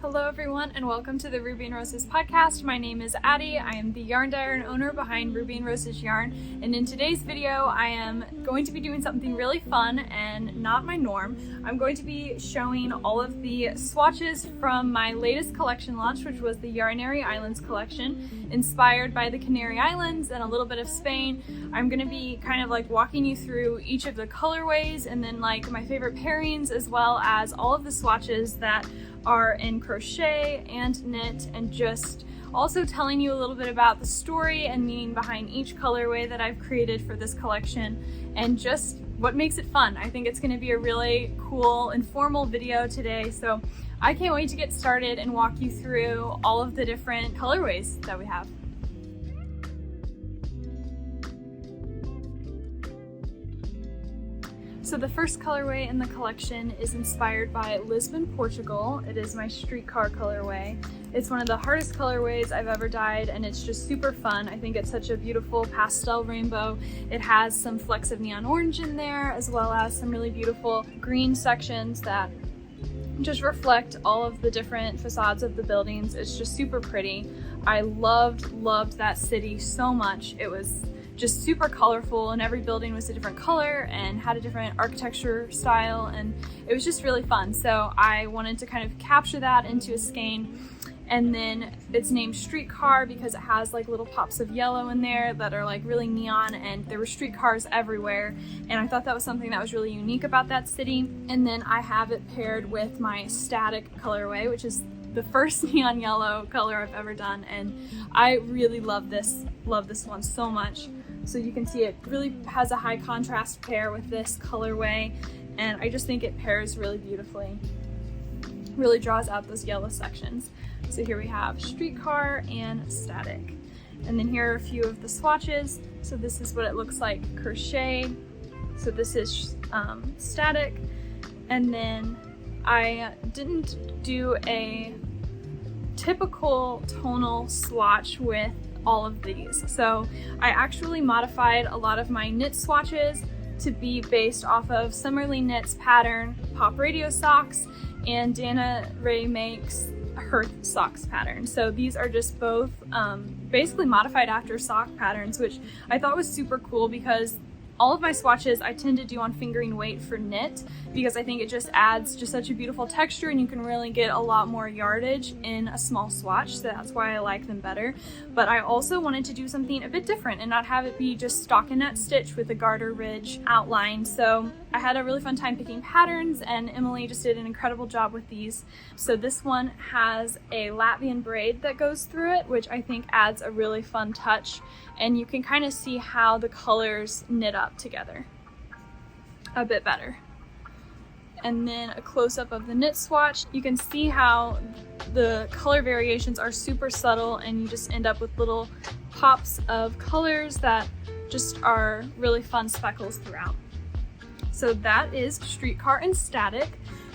Hello everyone and welcome to the Ruby and Roses podcast. My name is Addie. I am the yarn dyer and owner behind Ruby and Roses Yarn, and in today's video I am going to be doing something really fun and not my norm. I'm going to be showing all of the swatches from my latest collection launch, which was the Yarn-ary Islands collection, inspired by the Canary Islands and a little bit of Spain. I'm going to be kind of like walking you through each of the colorways and then like my favorite pairings, as well as all of the swatches that are in crochet and knit, and just also telling you a little bit about the story and meaning behind each colorway that I've created for this collection and just what makes it fun. I think it's going to be a really cool, informal video today, so I can't wait to get started and walk you through all of the different colorways that we have. So the first colorway in the collection is inspired by Lisbon, Portugal. It is my Streetcar colorway. It's one of the hardest colorways I've ever dyed, and it's just super fun. I think it's such a beautiful pastel rainbow. It has some flecks of neon orange in there, as well as some really beautiful green sections that just reflect all of the different facades of the buildings. It's just super pretty. I loved that city so much. It was just super colorful, and every building was a different color and had a different architecture style, and it was just really fun. So I wanted to kind of capture that into a skein, and then it's named Streetcar because it has like little pops of yellow in there that are like really neon, and there were streetcars everywhere, and I thought that was something that was really unique about that city. And then I have it paired with my Static colorway, which is the first neon yellow color I've ever done, and I really love this one so much. So you can see it really has a high contrast pair with this colorway, and I just think it pairs really beautifully. Really draws out those yellow sections. So here we have Streetcar and Static. And then here are a few of the swatches. So this is what it looks like crocheted. So this is Static. And then I didn't do a typical tonal swatch with all of these. So I actually modified a lot of my knit swatches to be based off of Summerly Knits pattern Pop Radio socks and Dana Ray Makes Hearth socks pattern. So these are just both basically modified after sock patterns, which I thought was super cool because all of my swatches I tend to do on fingering weight for knit, because I think it just adds just such a beautiful texture, and you can really get a lot more yardage in a small swatch, so that's why I like them better. But I also wanted to do something a bit different and not have it be just stockinette stitch with a garter ridge outline. So I had a really fun time picking patterns, and Emily just did an incredible job with these. So this one has a Latvian braid that goes through it, which I think adds a really fun touch, and you can kind of see how the colors knit up together a bit better. And then a close-up of the knit swatch. You can see how the color variations are super subtle, and you just end up with little pops of colors that just are really fun speckles throughout. So that is Streetcar and Static,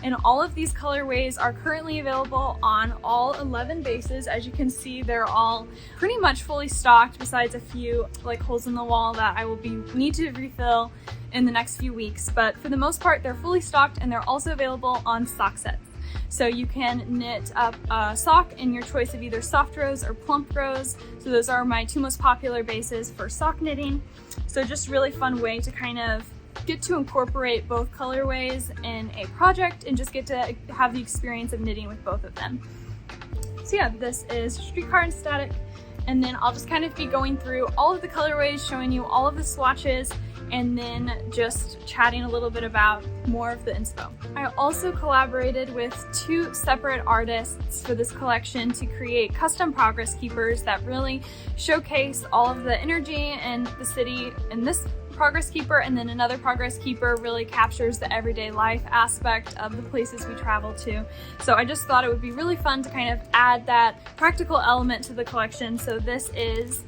and all of these colorways are currently available on all 11 bases. As you can see, they're all pretty much fully stocked, besides a few like holes in the wall that I will need to refill in the next few weeks. But for the most part, they're fully stocked, and they're also available on sock sets. So you can knit up a sock in your choice of either soft rose or plump rose. So those are my two most popular bases for sock knitting. So just really fun way to kind of get to incorporate both colorways in a project and just get to have the experience of knitting with both of them. So yeah, this is Streetcar and Static, and then I'll just kind of be going through all of the colorways, showing you all of the swatches, and then just chatting a little bit about more of the inspo. I also collaborated with two separate artists for this collection to create custom progress keepers that really showcase all of the energy and the city in this progress keeper, and then another progress keeper really captures the everyday life aspect of the places we travel to. So I just thought it would be really fun to kind of add that practical element to the collection. So this is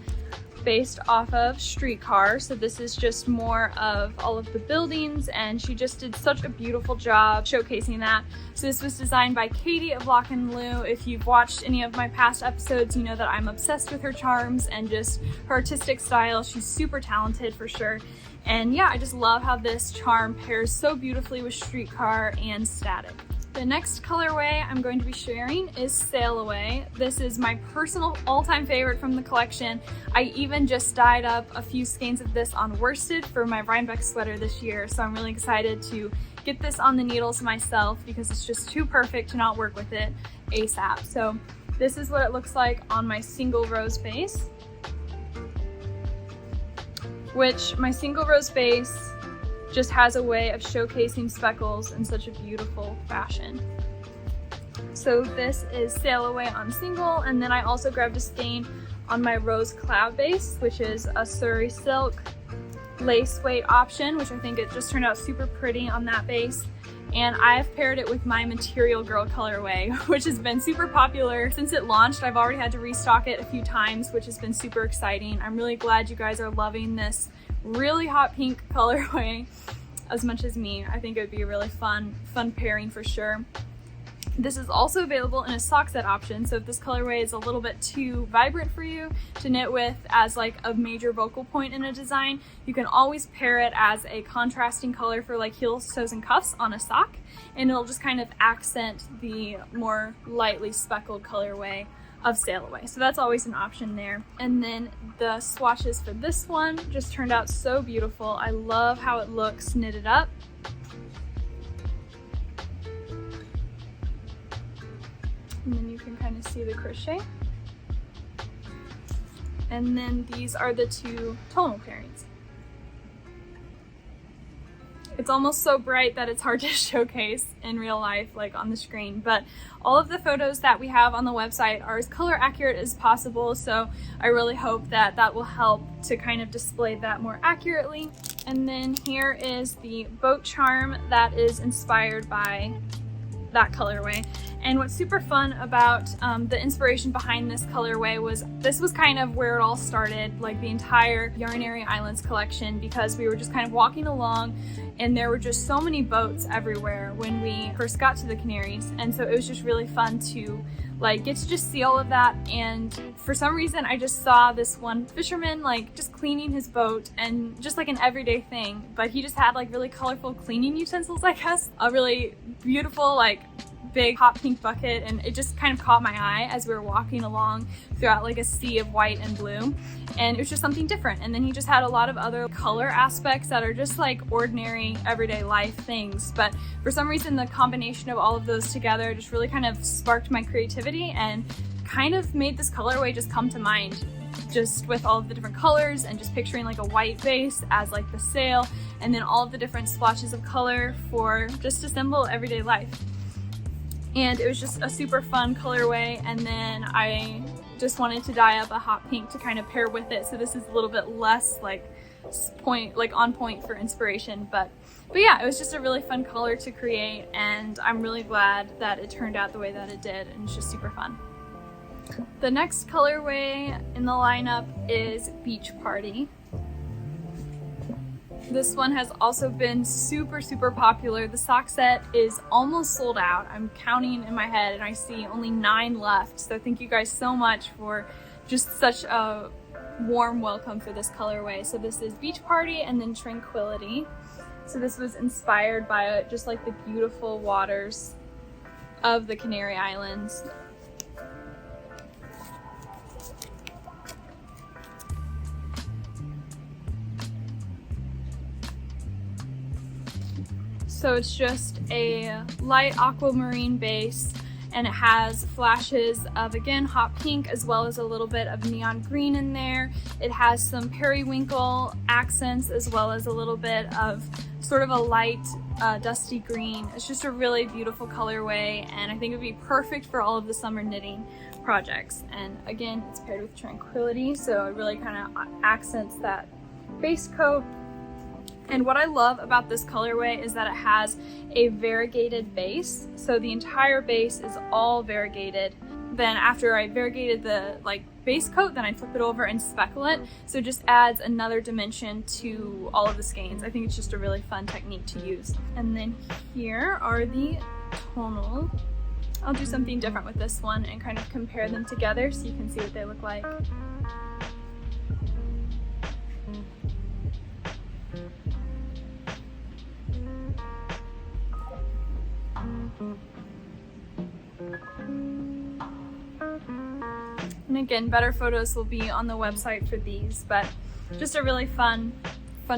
based off of Streetcar, so this is just more of all of the buildings, and she just did such a beautiful job showcasing that. So this was designed by Katie of Lock and Lou. If you've watched any of my past episodes, you know that I'm obsessed with her charms and just her artistic style. She's super talented for sure. And yeah, I just love how this charm pairs so beautifully with Streetcar and Static. The next colorway I'm going to be sharing is Sail Away. This is my personal all-time favorite from the collection. I even just dyed up a few skeins of this on worsted for my Rhinebeck sweater this year, so I'm really excited to get this on the needles myself because it's just too perfect to not work with it ASAP. So this is what it looks like on my single rose base, which my single rose base just has a way of showcasing speckles in such a beautiful fashion. So this is Sail Away on single, and then I also grabbed a skein on my Rose Cloud base, which is a Surrey silk lace weight option, which I think it just turned out super pretty on that base. And I've paired it with my Material Girl colorway, which has been super popular since it launched. I've already had to restock it a few times, which has been super exciting. I'm really glad you guys are loving this really hot pink colorway as much as me. I think it would be a really fun pairing for sure. This is also available in a sock set option, so if this colorway is a little bit too vibrant for you to knit with as like a major vocal point in a design, you can always pair it as a contrasting color for like heels, toes, and cuffs on a sock, and it'll just kind of accent the more lightly speckled colorway of Sail Away. So that's always an option there. And then the swatches for this one just turned out so beautiful. I love how it looks knitted up. And then you can kind of see the crochet. And then these are the two tonal pairings. It's almost so bright that it's hard to showcase in real life, like on the screen, but all of the photos that we have on the website are as color accurate as possible, so I really hope that that will help to kind of display that more accurately. And then here is the boat charm that is inspired by that colorway. And what's super fun about the inspiration behind this colorway was this was kind of where it all started, like the entire Yarn-ary Islands collection, because we were just kind of walking along and there were just so many boats everywhere when we first got to the Canaries, and so it was just really fun to like get to just see all of that. And for some reason I just saw this one fisherman like just cleaning his boat, and just like an everyday thing, but he just had like really colorful cleaning utensils, I guess, a really beautiful like big hot pink bucket, and it just kind of caught my eye as we were walking along throughout like a sea of white and blue, and it was just something different. And then he just had a lot of other color aspects that are just like ordinary everyday life things, but for some reason the combination of all of those together just really kind of sparked my creativity and kind of made this colorway just come to mind, just with all of the different colors and just picturing like a white base as like the sail, and then all of the different splotches of color for just a simple everyday life. And it was just a super fun colorway, and then I just wanted to dye up a hot pink to kind of pair with it, so this is a little bit less like on point for inspiration, but yeah, it was just a really fun color to create, and I'm really glad that it turned out the way that it did, and it's just super fun. The next colorway in the lineup is Beach Party. This one has also been super popular. The sock set is almost sold out. I'm counting in my head and I see only 9 left. So thank you guys so much for just such a warm welcome for this colorway. So this is Beach Party and then Tranquility. So this was inspired by just like the beautiful waters of the Canary Islands. So it's just a light aquamarine base, and it has flashes of, again, hot pink as well as a little bit of neon green in there. It has some periwinkle accents as well as a little bit of sort of a light dusty green. It's just a really beautiful colorway, and I think it would be perfect for all of the summer knitting projects. And again, it's paired with Tranquility, so it really kind of accents that base coat. And what I love about this colorway is that it has a variegated base. So the entire base is all variegated. Then after I variegated the base coat, then I flip it over and speckle it. So it just adds another dimension to all of the skeins. I think it's just a really fun technique to use. And then here are the tonal. I'll do something different with this one and kind of compare them together so you can see what they look like. again, better photos will be on the website for these, but just a really fun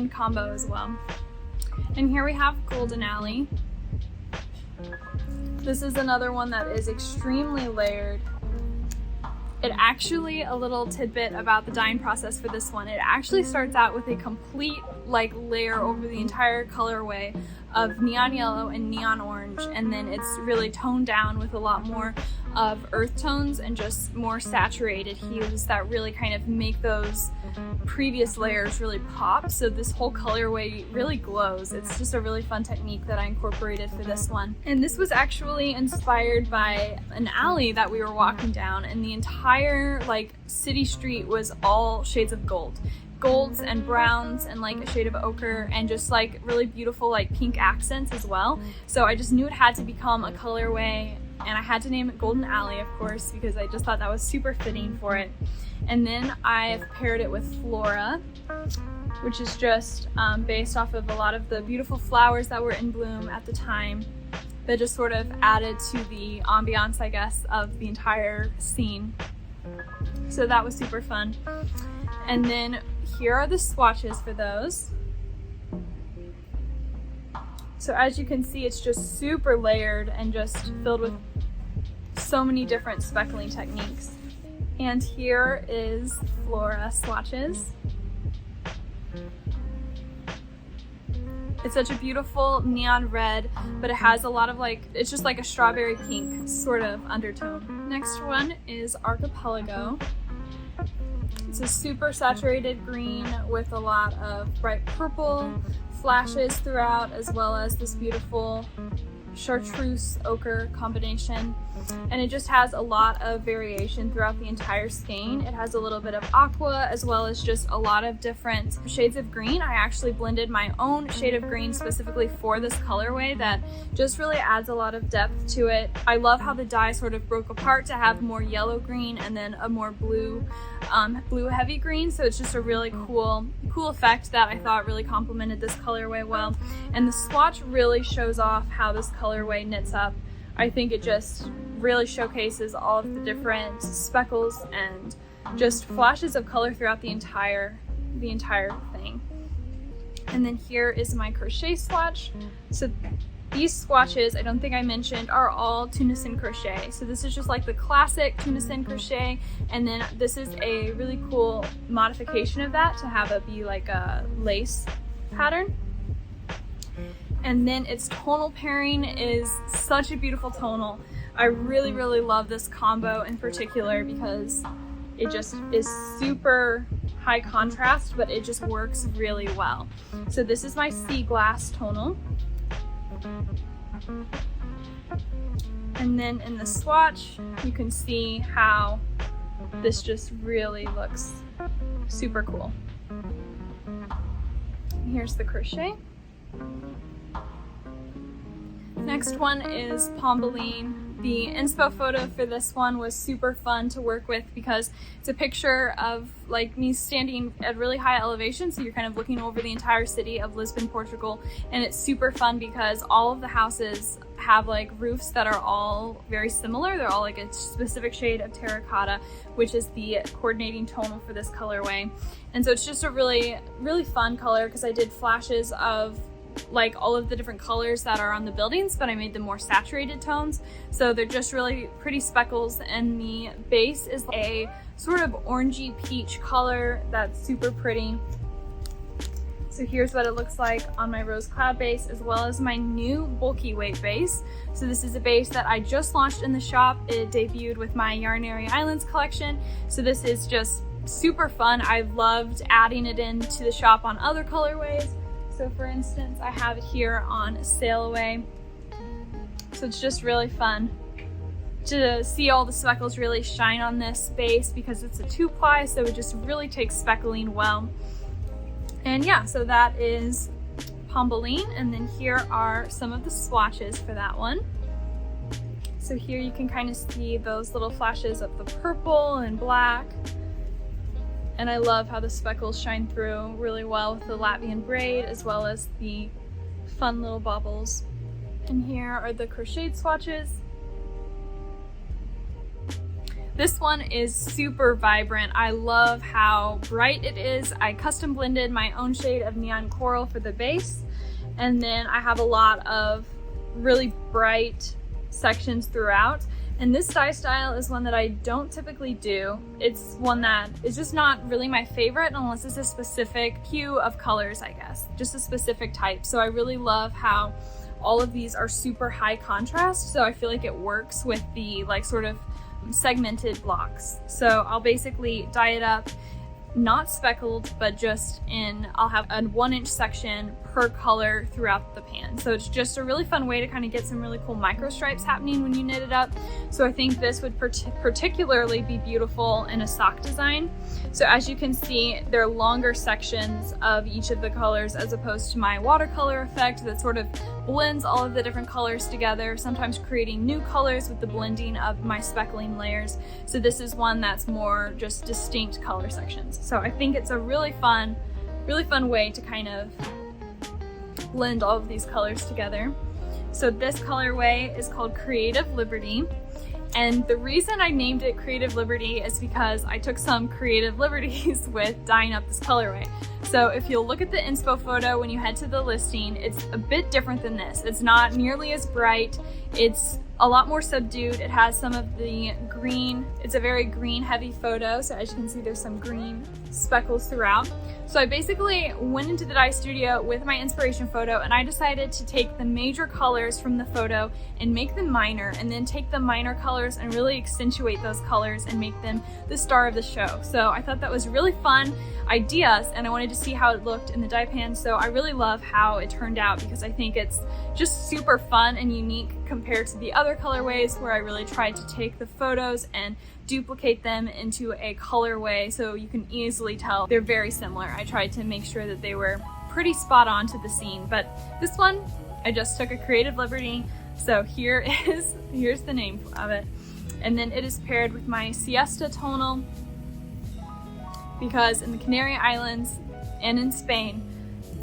combo as well. And here we have Golden Alley. This is another one that is extremely layered. It actually, a little tidbit about the dyeing process for this one, it actually starts out with a complete layer over the entire colorway of neon yellow and neon orange, and then it's really toned down with a lot more of earth tones and just more saturated hues that really kind of make those previous layers really pop. So this whole colorway really glows. It's just a really fun technique that I incorporated for this one. And this was actually inspired by an alley that we were walking down, and the entire city street was all shades of gold. Golds and browns and a shade of ochre and just really beautiful pink accents as well. So I just knew it had to become a colorway, and I had to name it Golden Alley, of course, because I just thought that was super fitting for it. And then I've paired it with Flora, which is just based off of a lot of the beautiful flowers that were in bloom at the time that just sort of added to the ambiance, I guess, of the entire scene. So that was super fun. And then here are the swatches for those. So as you can see, it's just super layered and just filled with so many different speckling techniques. And here is Flora swatches. It's such a beautiful neon red, but it has a lot of it's just a strawberry pink sort of undertone. Next one is Archipelago. It's a super saturated green with a lot of bright purple flashes throughout, as well as this beautiful chartreuse ochre combination. And it just has a lot of variation throughout the entire skein. It has a little bit of aqua as well as just a lot of different shades of green. I actually blended my own shade of green specifically for this colorway that just really adds a lot of depth to it. I love how the dye sort of broke apart to have more yellow green and then a more blue heavy green. So it's just a really cool effect that I thought really complemented this colorway well. And the swatch really shows off how this colorway knits up. I think it just really showcases all of the different speckles and just flashes of color throughout the entire thing. And then here is my crochet swatch. So these swatches, I don't think I mentioned, are all Tunisian crochet. So this is just the classic Tunisian crochet, and then this is a really cool modification of that to have it be a lace pattern. And then its tonal pairing is such a beautiful tonal. I really, really love this combo in particular because it just is super high contrast, but it just works really well. So this is my Seaglass tonal. And then in the swatch, you can see how this just really looks super cool. Here's the crochet. Next one is Pombaline. The inspo photo for this one was super fun to work with because it's a picture of me standing at really high elevation, so you're kind of looking over the entire city of Lisbon, Portugal, and it's super fun because all of the houses have roofs that are all very similar. They're all a specific shade of terracotta, which is the coordinating tonal for this colorway. And so it's just a really, really fun color because I did flashes of all of the different colors that are on the buildings, but I made them more saturated tones. So they're just really pretty speckles, and the base is a sort of orangey peach color that's super pretty. So here's what it looks like on my rose cloud base, as well as my new bulky weight base. So this is a base that I just launched in the shop. It debuted with my Yarn-ary Islands collection. So this is just super fun. I've loved adding it into the shop on other colorways. So for instance, I have it here on Sail Away. So it's just really fun to see all the speckles really shine on this base because it's a 2-ply, so it just really takes speckling well. And yeah, so that is Pombaline, and then here are some of the swatches for that one. So here you can kind of see those little flashes of the purple and black. And I love how the speckles shine through really well with the Latvian braid, as well as the fun little baubles. And here are the crocheted swatches. This one is super vibrant. I love how bright it is. I custom blended my own shade of neon coral for the base, and then I have a lot of really bright sections throughout. And this dye style is one that I don't typically do. It's one that is just not really my favorite unless it's a specific hue of colors, I guess, just a specific type. So I really love how all of these are super high contrast, so I feel like it works with the like sort of segmented blocks. So I'll basically dye it up, not speckled, but just I'll have a 1-inch section per color throughout the pan. So it's just a really fun way to kind of get some really cool micro stripes happening when you knit it up. So I think this would particularly be beautiful in a sock design. So as you can see, there are longer sections of each of the colors as opposed to my watercolor effect that sort of blends all of the different colors together, sometimes creating new colors with the blending of my speckling layers. So this is one that's more just distinct color sections. So I think it's a really fun way to kind of blend all of these colors together. So this colorway is called Creative Liberty. And the reason I named it Creative Liberty is because I took some creative liberties with dyeing up this colorway. So if you'll look at the inspo photo when you head to the listing, it's a bit different than this. It's not nearly as bright. It's a lot more subdued. It has some of the green. It's a very green heavy photo. So as you can see, there's some green speckles throughout. So I basically went into the dye studio with my inspiration photo, and I decided to take the major colors from the photo and make them minor, and then take the minor colors and really accentuate those colors and make them the star of the show. So I thought that was really fun ideas, and I wanted to see how it looked in the dye pan. So I really love how it turned out because I think it's just super fun and unique compared to the other colorways where I really tried to take the photos and duplicate them into a colorway so you can easily tell they're very similar. I tried to make sure that they were pretty spot on to the scene, but this one I just took a creative liberty. So here's the name of it, and then it is paired with my Siesta tonal, because in the Canary Islands and in Spain,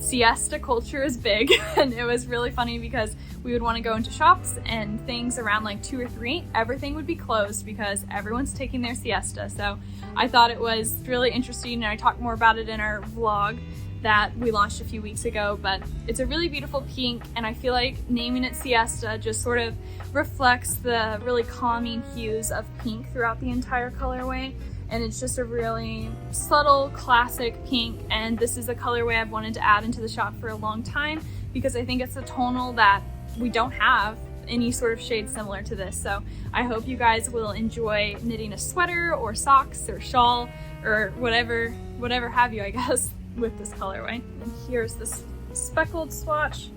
siesta culture is big. And it was really funny because we would want to go into shops and things around like 2 or 3, everything would be closed because everyone's taking their siesta. So I thought it was really interesting, and I talked more about it in our vlog that we launched a few weeks ago. But it's a really beautiful pink, and I feel like naming it Siesta just sort of reflects the really calming hues of pink throughout the entire colorway. And it's just a really subtle, classic pink, and this is a colorway I've wanted to add into the shop for a long time because I think it's a tonal that we don't have any sort of shade similar to this. So I hope you guys will enjoy knitting a sweater or socks or shawl or whatever have you, I guess, with this colorway. And here's this speckled swatch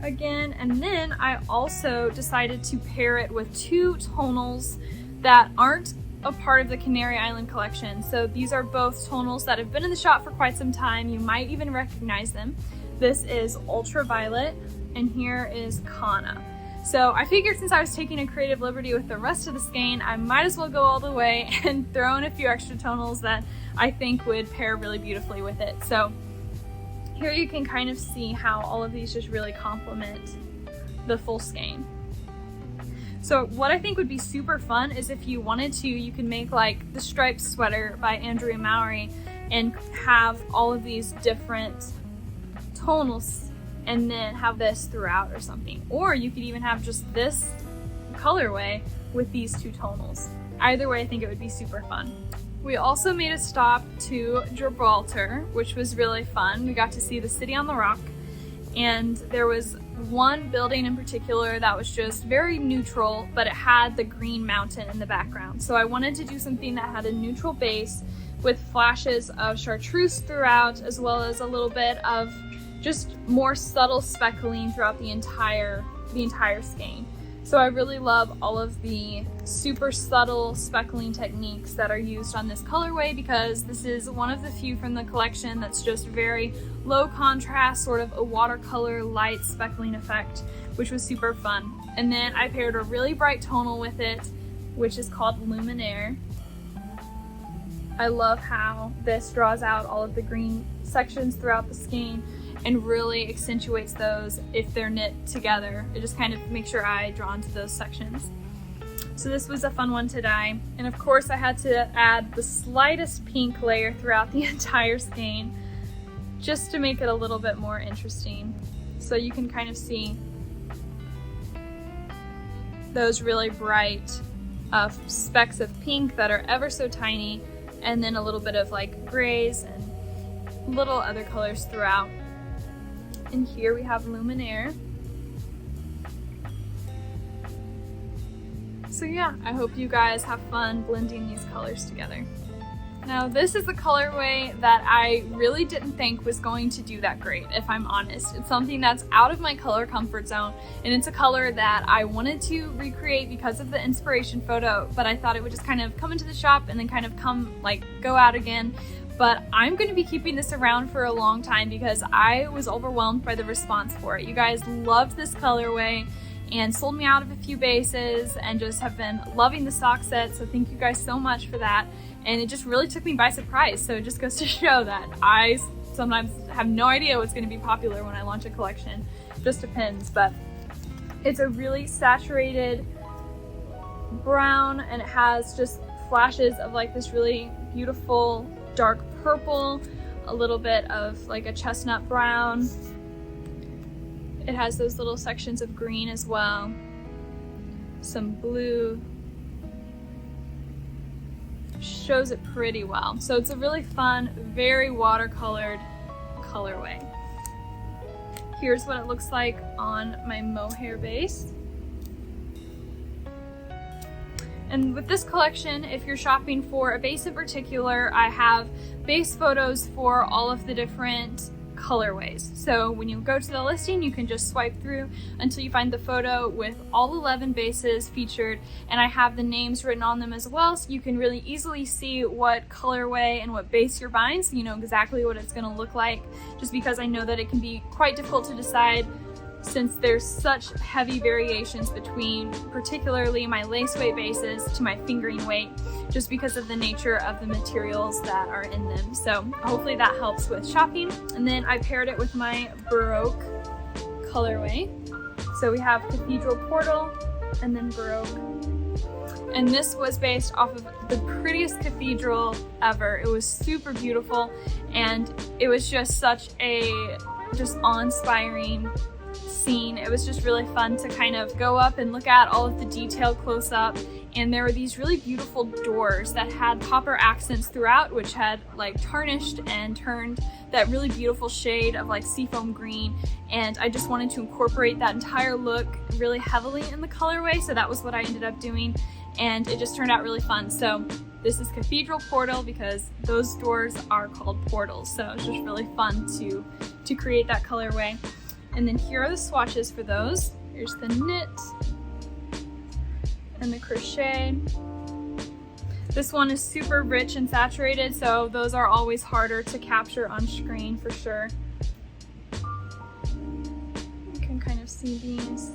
again. And then I also decided to pair it with 2 tonals that aren't a part of the Canary Island collection. So these are both tonals that have been in the shop for quite some time. You might even recognize them. This is Ultraviolet, and here is Kana. So I figured since I was taking a creative liberty with the rest of the skein, I might as well go all the way and throw in a few extra tonals that I think would pair really beautifully with it. So here you can kind of see how all of these just really complement the full skein. So what I think would be super fun is if you wanted to, you can make like the striped sweater by Andrea Mowry and have all of these different tonals and then have this throughout or something. Or you could even have just this colorway with these 2 tonals. Either way, I think it would be super fun. We also made a stop to Gibraltar, which was really fun. We got to see the city on the rock, and there was one building in particular that was just very neutral, but it had the green mountain in the background. So I wanted to do something that had a neutral base with flashes of chartreuse throughout, as well as a little bit of just more subtle speckling throughout the entire skein. So I really love all of the super subtle speckling techniques that are used on this colorway, because this is one of the few from the collection that's just very low contrast, sort of a watercolor light speckling effect, which was super fun. And then I paired a really bright tonal with it, which is called Luminaire. I love how this draws out all of the green sections throughout the skein and really accentuates those if they're knit together. It just kind of makes your eye drawn to those sections. So this was a fun one to dye. And of course I had to add the slightest pink layer throughout the entire skein just to make it a little bit more interesting. So you can kind of see those really bright specks of pink that are ever so tiny, and then a little bit of like grays and little other colors throughout. And here we have Luminaire. So yeah, I hope you guys have fun blending these colors together. Now this is a colorway that I really didn't think was going to do that great, if I'm honest. It's something that's out of my color comfort zone, and it's a color that I wanted to recreate because of the inspiration photo, but I thought it would just kind of come into the shop and then kind of go out again. But I'm going to be keeping this around for a long time because I was overwhelmed by the response for it. You guys loved this colorway and sold me out of a few bases and just have been loving the sock set, so thank you guys so much for that. And it just really took me by surprise, so it just goes to show that I sometimes have no idea what's going to be popular when I launch a collection. It just depends, but it's a really saturated brown, and it has just flashes of like this really beautiful dark purple, a little bit of like a chestnut brown. It has those little sections of green as well, some blue. Shows it pretty well. So it's a really fun, very watercolored colorway. Here's what it looks like on my mohair base. And with this collection, if you're shopping for a base in particular, I have base photos for all of the different colorways. So when you go to the listing, you can just swipe through until you find the photo with all 11 bases featured, and I have the names written on them as well, so you can really easily see what colorway and what base you're buying, so you know exactly what it's going to look like, just because I know that it can be quite difficult to decide since there's such heavy variations between particularly my lace weight bases to my fingering weight, just because of the nature of the materials that are in them. So hopefully that helps with shopping. And then I paired it with my Baroque colorway. So we have Cathedral Portal and then Baroque. And this was based off of the prettiest cathedral ever. It was super beautiful, and it was just such a awe-inspiring scene. It was just really fun to kind of go up and look at all of the detail close up, and there were these really beautiful doors that had copper accents throughout, which had like tarnished and turned that really beautiful shade of like seafoam green, and I just wanted to incorporate that entire look really heavily in the colorway, so that was what I ended up doing, and it just turned out really fun. So this is Cathedral Portal because those doors are called portals, so it's just really fun to create that colorway. And then here are the swatches for those. Here's the knit and the crochet. This one is super rich and saturated, so those are always harder to capture on screen for sure. You can kind of see these.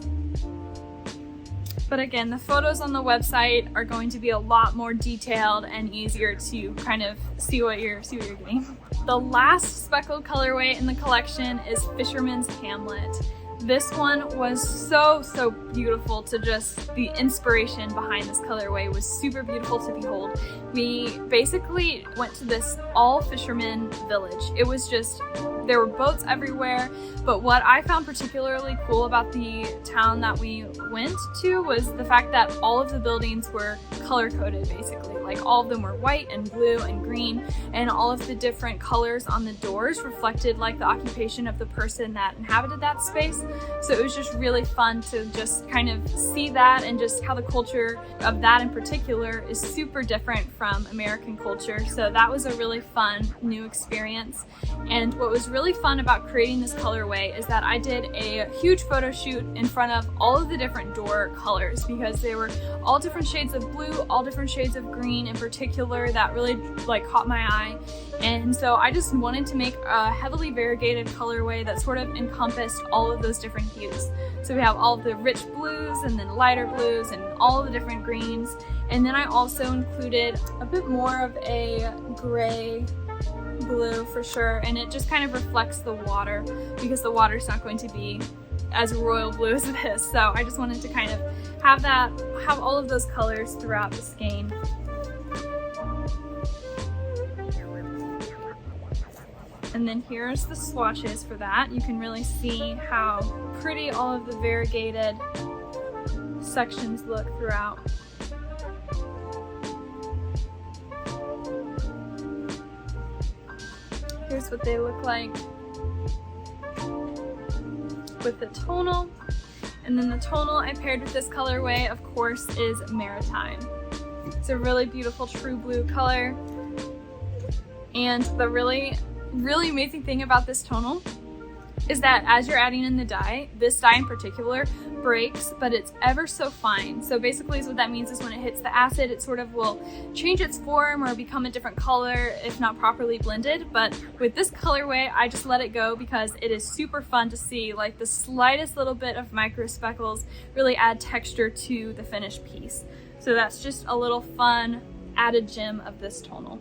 But again, the photos on the website are going to be a lot more detailed and easier to kind of see what you're getting. The last speckled colorway in the collection is Fisherman's Hamlet. This one was so beautiful to just, the inspiration behind this colorway was super beautiful to behold. We basically went to this all fisherman village. It was just, there were boats everywhere, but what I found particularly cool about the town that we went to was the fact that all of the buildings were color-coded basically. Like all of them were white and blue and green, and all of the different colors on the doors reflected like the occupation of the person that inhabited that space. So it was just really fun to just kind of see that, and just how the culture of that in particular is super different from American culture. So that was a really fun new experience. And what was really fun about creating this colorway is that I did a huge photo shoot in front of all of the different door colors, because they were all different shades of blue, all different shades of green in particular that really like caught my eye. And so I just wanted to make a heavily variegated colorway that sort of encompassed all of those different hues. So we have all of the rich blues and then lighter blues and all of the different greens. And then I also included a bit more of a gray blue for sure, and it just kind of reflects the water, because the water's not going to be as royal blue as this. So I just wanted to kind of have all of those colors throughout the skein. And then here's the swatches for that. You can really see how pretty all of the variegated sections look throughout. Here's what they look like with the tonal. And then the tonal I paired with this colorway, of course, is Maritime. It's a really beautiful true blue color. And the really amazing thing about this tonal is that as you're adding in the dye, this dye in particular breaks, but it's ever so fine. So basically what that means is when it hits the acid, it sort of will change its form or become a different color if not properly blended. But with this colorway, I just let it go because it is super fun to see, like the slightest little bit of micro speckles really add texture to the finished piece. So that's just a little fun added gem of this tonal.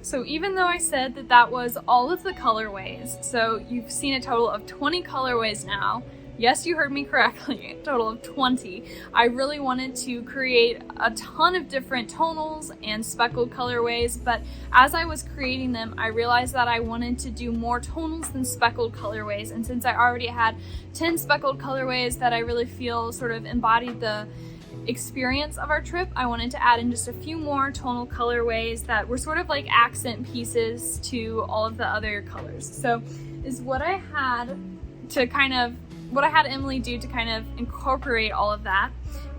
So even though I said that that was all of the colorways, so you've seen a total of 20 colorways now. Yes, you heard me correctly, a total of 20. I really wanted to create a ton of different tonals and speckled colorways, but as I was creating them, I realized that I wanted to do more tonals than speckled colorways. And since I already had 10 speckled colorways that I really feel sort of embodied the experience of our trip, I wanted to add in just a few more tonal colorways that were sort of like accent pieces to all of the other colors. So is what I had Emily do to kind of incorporate all of that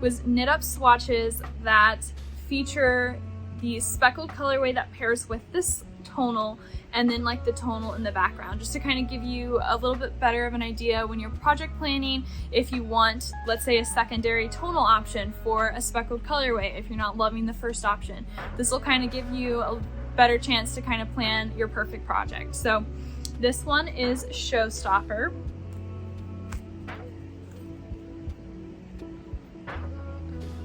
was knit up swatches that feature the speckled colorway that pairs with this tonal, and then like the tonal in the background, just to kind of give you a little bit better of an idea when you're project planning, if you want, let's say, a secondary tonal option for a speckled colorway if you're not loving the first option. This will kind of give you a better chance to kind of plan your perfect project. So this one is Showstopper,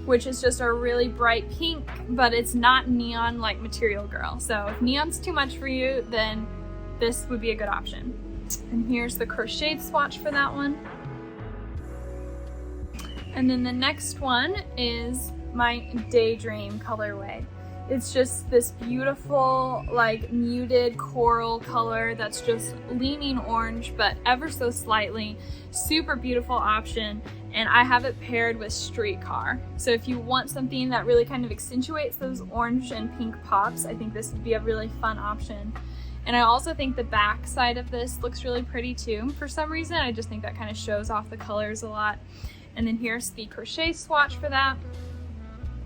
which is just a really bright pink, but it's not neon like Material Girl. So if neon's too much for you, then this would be a good option. And here's the crocheted swatch for that one. And then the next one is my Daydream colorway. It's just this beautiful, like muted coral color that's just leaning orange, but ever so slightly. Super beautiful option. And I have it paired with Streetcar. So if you want something that really kind of accentuates those orange and pink pops, I think this would be a really fun option. And I also think the back side of this looks really pretty too. For some reason, I just think that kind of shows off the colors a lot. And then here's the crochet swatch for that.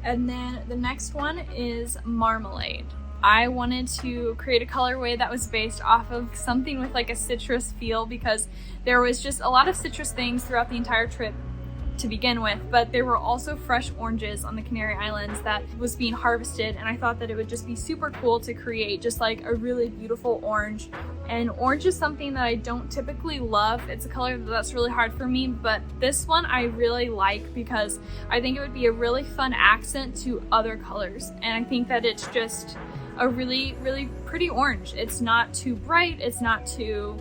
And then the next one is Marmalade. I wanted to create a colorway that was based off of something with like a citrus feel, because there was just a lot of citrus things throughout the entire trip to begin with, but there were also fresh oranges on the Canary Islands that was being harvested, and I thought that it would just be super cool to create just like a really beautiful orange. And orange is something that I don't typically love. It's a color that's really hard for me, but this one I really like because I think it would be a really fun accent to other colors, and I think that it's just a really pretty orange. It's not too bright, it's not too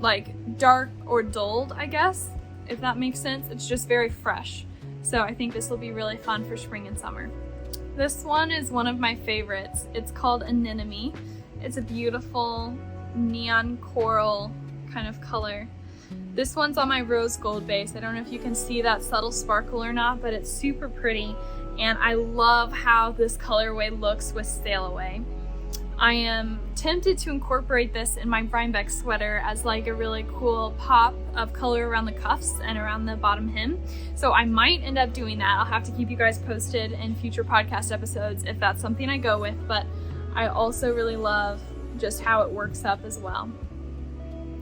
like dark or dulled, I guess, if that makes sense. It's just very fresh. So I think this will be really fun for spring and summer. This one is one of my favorites. It's called Anemone. It's a beautiful neon coral kind of color. This one's on my rose gold base. I don't know if you can see that subtle sparkle or not, but it's super pretty. And I love how this colorway looks with Sail Away. I am tempted to incorporate this in my Rhinebeck sweater as like a really cool pop of color around the cuffs and around the bottom hem. So I might end up doing that. I'll have to keep you guys posted in future podcast episodes if that's something I go with, but I also really love just how it works up as well.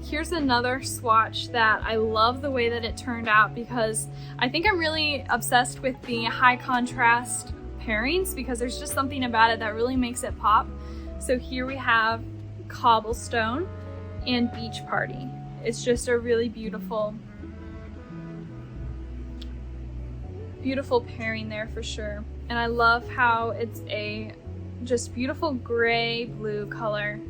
Here's another swatch that I love the way that it turned out, because I think I'm really obsessed with the high contrast pairings, because there's just something about it that really makes it pop. So here we have Cobblestone and Beach Party. It's just a really beautiful pairing there for sure. And I love how it's a just beautiful gray blue color.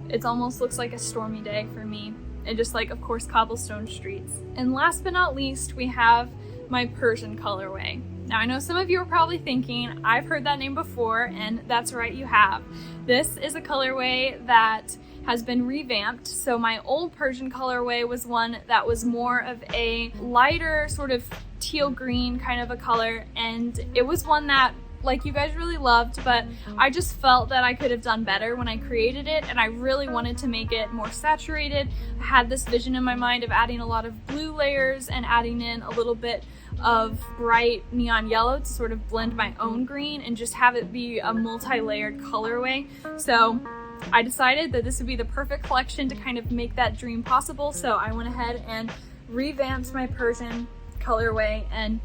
It almost looks like a stormy day for me. and just like, of course, cobblestone streets. And last but not least, we have my Persian colorway. Now I know some of you are probably thinking, I've heard that name before, and that's right, you have. This is a colorway that has been revamped. So my old Persian colorway was one that was more of a lighter sort of teal green kind of a color, and it was one that like you guys really loved, but I just felt that I could have done better when I created it, and I really wanted to make it more saturated. I had this vision in my mind of adding a lot of blue layers and adding in a little bit of bright neon yellow to sort of blend my own green and just have it be a multi-layered colorway. So I decided that this would be the perfect collection to kind of make that dream possible. So I went ahead and revamped my Persian colorway, and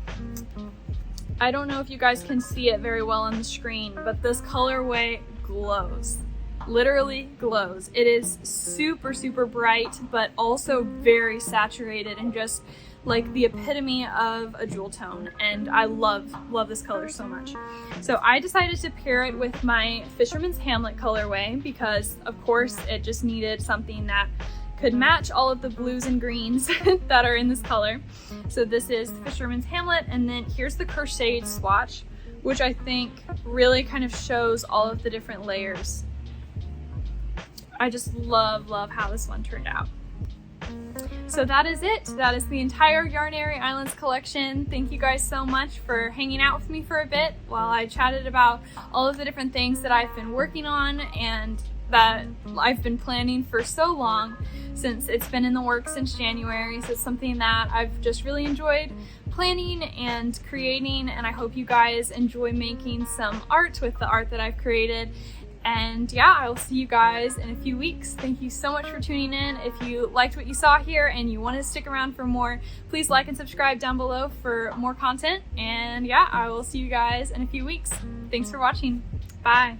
I don't know if you guys can see it very well on the screen, but this colorway glows. Literally glows. It is super, super bright, but also very saturated and just like the epitome of a jewel tone. And I love this color so much. So I decided to pair it with my Fisherman's Hamlet colorway because of course it just needed something that could match all of the blues and greens that are in this color. So this is Fisherman's Hamlet, and then here's the crocheted swatch, which I think really kind of shows all of the different layers. I just love how this one turned out. So that is it. That is the entire Yarn-ary Islands collection. Thank you guys so much for hanging out with me for a bit while I chatted about all of the different things that I've been working on and that I've been planning for so long, since it's been in the works since January. So it's something that I've just really enjoyed planning and creating, and I hope you guys enjoy making some art with the art that I've created. And yeah, I will see you guys in a few weeks. Thank you so much for tuning in. If you liked what you saw here and you want to stick around for more, please like and subscribe down below for more content. And yeah, I will see you guys in a few weeks. Thanks for watching. Bye.